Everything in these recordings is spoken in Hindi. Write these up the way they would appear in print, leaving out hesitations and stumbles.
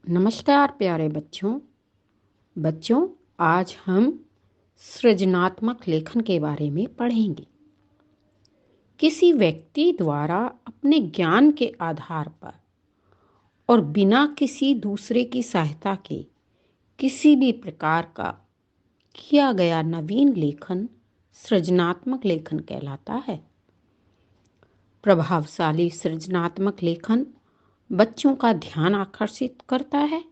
नमस्कार प्यारे बच्चों। आज हम सृजनात्मक लेखन के बारे में पढ़ेंगे। किसी व्यक्ति द्वारा अपने ज्ञान के आधार पर और बिना किसी दूसरे की सहायता के किसी भी प्रकार का किया गया नवीन लेखन सृजनात्मक लेखन कहलाता है। प्रभावशाली सृजनात्मक लेखन बच्चों का ध्यान आकर्षित करता है,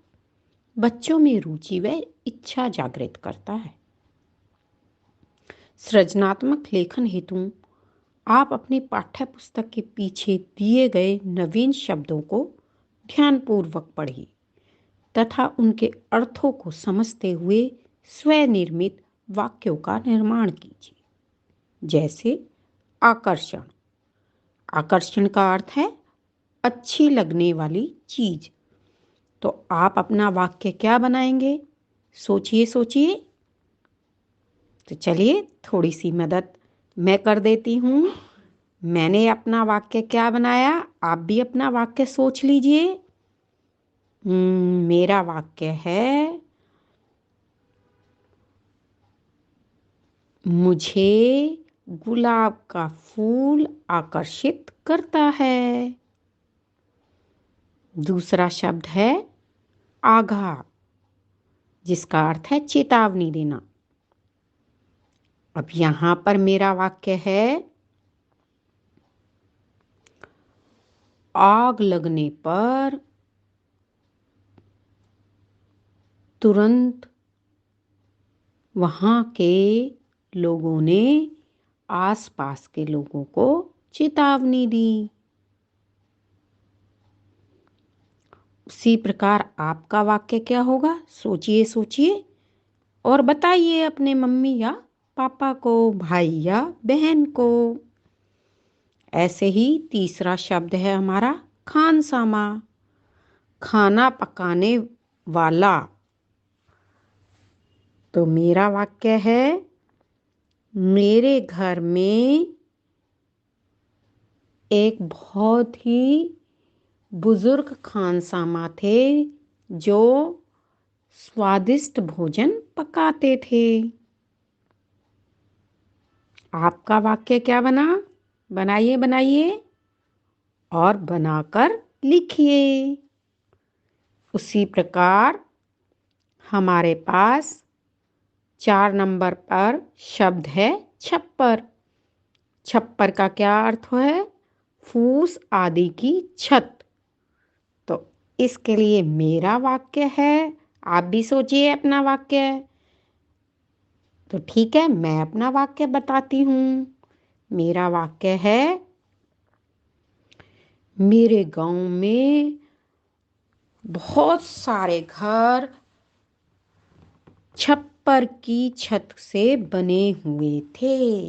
बच्चों में रुचि व इच्छा जागृत करता है। सृजनात्मक लेखन हेतु आप अपनी पाठ्य पुस्तक के पीछे दिए गए नवीन शब्दों को ध्यानपूर्वक पढ़िए तथा उनके अर्थों को समझते हुए स्वनिर्मित वाक्यों का निर्माण कीजिए। जैसे आकर्षण। आकर्षण का अर्थ है अच्छी लगने वाली चीज। तो आप अपना वाक्य क्या बनाएंगे? सोचिए सोचिए। तो चलिए थोड़ी सी मदद मैं कर देती हूँ। मैंने अपना वाक्य क्या बनाया, आप भी अपना वाक्य सोच लीजिए। मेरा वाक्य है, मुझे गुलाब का फूल आकर्षित करता है। दूसरा शब्द है आघात, जिसका अर्थ है चेतावनी देना। अब यहां पर मेरा वाक्य है, आग लगने पर तुरंत वहां के लोगों ने आसपास के लोगों को चेतावनी दी। उसी प्रकार आपका वाक्य क्या होगा? सोचिए सोचिए और बताइए अपने मम्मी या पापा को, भाई या बहन को। ऐसे ही तीसरा शब्द है हमारा खानसामा, खाना पकाने वाला। तो मेरा वाक्य है, मेरे घर में एक बहुत ही बुजुर्ग खानसामा थे जो स्वादिष्ट भोजन पकाते थे। आपका वाक्य क्या बना? बनाइए बनाइए और बनाकर लिखिए। उसी प्रकार हमारे पास 4 नंबर पर शब्द है छप्पर। छप्पर का क्या अर्थ है? फूस आदि की छत। तो इसके लिए मेरा वाक्य है, आप भी सोचिए अपना वाक्य। तो ठीक है, मैं अपना वाक्य बताती हूँ। मेरा वाक्य है, मेरे गांव में बहुत सारे घर छप्पर की छत से बने हुए थे।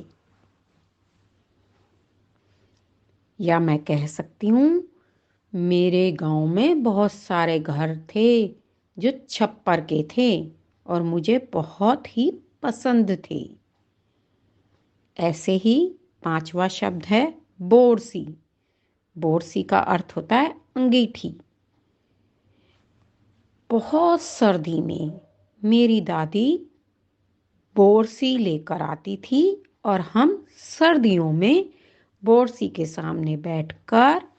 या मैं कह सकती हूँ, मेरे गांव में बहुत सारे घर थे जो छप्पर के थे और मुझे बहुत ही पसंद थे। ऐसे ही 5वां शब्द है बोरसी। बोरसी का अर्थ होता है अंगीठी। बहुत सर्दी में मेरी दादी बोरसी लेकर आती थी और हम सर्दियों में बोरसी के सामने बैठकर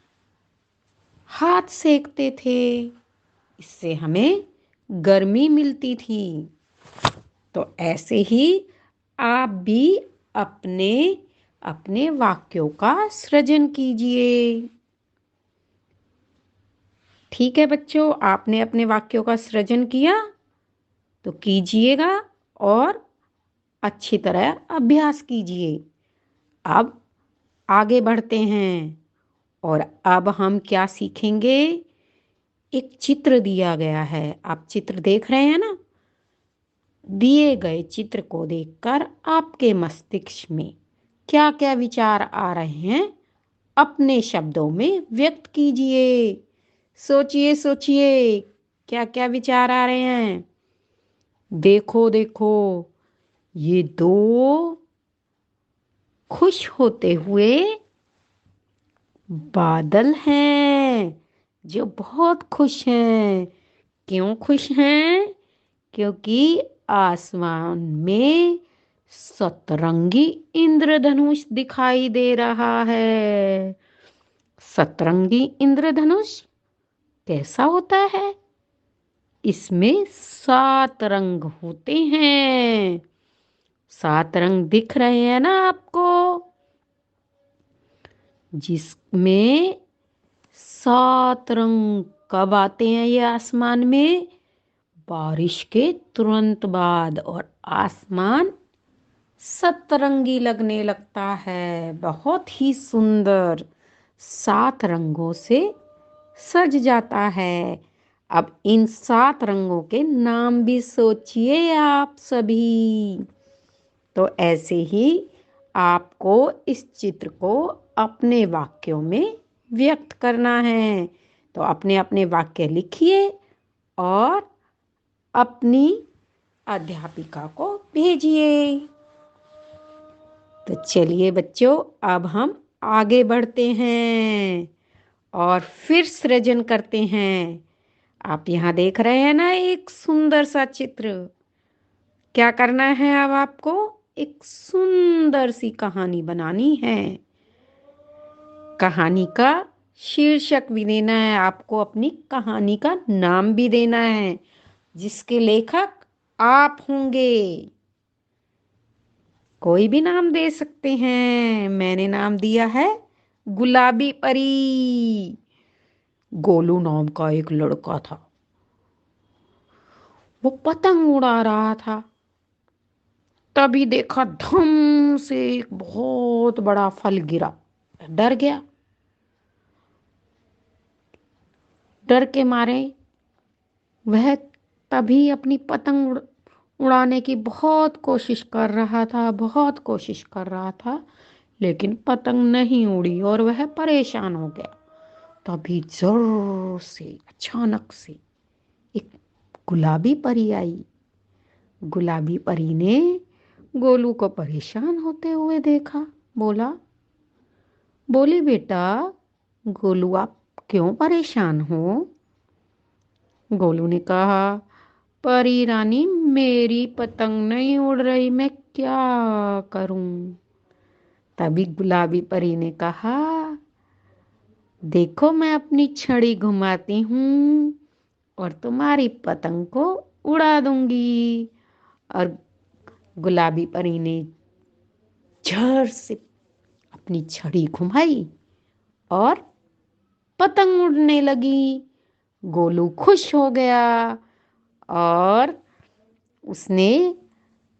हाथ सेकते थे। इससे हमें गर्मी मिलती थी। तो ऐसे ही आप भी अपने अपने वाक्यों का सृजन कीजिए। ठीक है बच्चों, आपने अपने वाक्यों का सृजन किया तो कीजिएगा और अच्छी तरह अभ्यास कीजिए। अब आगे बढ़ते हैं और अब हम क्या सीखेंगे? एक चित्र दिया गया है, आप चित्र देख रहे हैं ना? दिए गए चित्र को देखकर आपके मस्तिष्क में क्या क्या विचार आ रहे हैं, अपने शब्दों में व्यक्त कीजिए। सोचिए सोचिए, क्या क्या विचार आ रहे हैं? देखो देखो, ये दो खुश होते हुए बादल हैं जो बहुत खुश हैं। क्यों खुश हैं? क्योंकि आसमान में सतरंगी इंद्रधनुष दिखाई दे रहा है। सतरंगी इंद्रधनुष कैसा होता है? इसमें 7 रंग होते हैं। 7 रंग दिख रहे हैं ना आपको? जिसमें 7 रंग कब आते हैं ये आसमान में? बारिश के तुरंत बाद, और आसमान सतरंगी लगने लगता है। बहुत ही सुंदर 7 रंगों से सज जाता है। अब इन 7 रंगों के नाम भी सोचिए आप सभी। तो ऐसे ही आपको इस चित्र को अपने वाक्यों में व्यक्त करना है। तो अपने अपने वाक्य लिखिए और अपनी अध्यापिका को भेजिए। तो चलिए बच्चों, अब हम आगे बढ़ते हैं और फिर सृजन करते हैं। आप यहाँ देख रहे हैं ना एक सुंदर सा चित्र। क्या करना है अब आपको? एक सुंदर सी कहानी बनानी है। कहानी का शीर्षक भी देना है आपको, अपनी कहानी का नाम भी देना है, जिसके लेखक आप होंगे। कोई भी नाम दे सकते हैं। मैंने नाम दिया है गुलाबी परी। गोलू नाम का एक लड़का था। वो पतंग उड़ा रहा था। तभी देखा धम से एक बहुत बड़ा फल गिरा। डर गया। डर के मारे वह तभी अपनी पतंग उड़ाने की बहुत कोशिश कर रहा था, बहुत कोशिश कर रहा था, लेकिन पतंग नहीं उड़ी और वह परेशान हो गया। तभी जोर से अचानक से एक गुलाबी परी आई। गुलाबी परी ने गोलू को परेशान होते हुए देखा। बोली बेटा गोलू, आप क्यों परेशान हो? गोलू ने कहा, परी रानी मेरी पतंग नहीं उड़ रही, मैं क्या करूं? तभी गुलाबी परी ने कहा, देखो मैं अपनी छड़ी घुमाती हूँ और तुम्हारी पतंग को उड़ा दूंगी। और गुलाबी परी ने जोर से अपनी छड़ी घुमाई और पतंग उड़ने लगी। गोलू खुश हो गया और उसने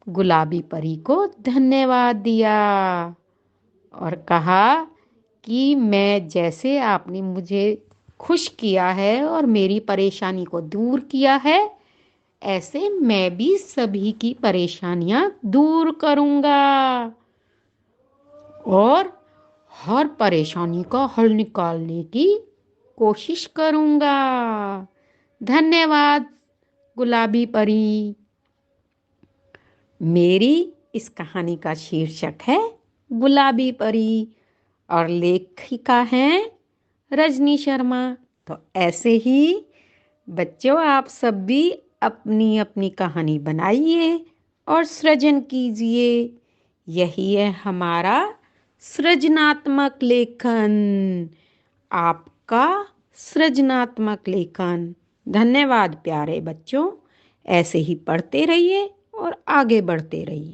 गुलाबी परी को धन्यवाद दिया और कहा कि मैं जैसे आपने मुझे खुश किया है और मेरी परेशानी को दूर किया है, ऐसे मैं भी सभी की परेशानियां दूर करूंगा और हर परेशानी का हल निकालने की कोशिश करूंगा। धन्यवाद गुलाबी परी। मेरी इस कहानी का शीर्षक है गुलाबी परी और लेखिका हैं रजनी शर्मा। तो ऐसे ही बच्चों आप सब भी अपनी अपनी कहानी बनाइए और सृजन कीजिए। यही है हमारा सृजनात्मक लेखन, आपका सृजनात्मक लेखन। धन्यवाद प्यारे बच्चों। ऐसे ही पढ़ते रहिए और आगे बढ़ते रहिए।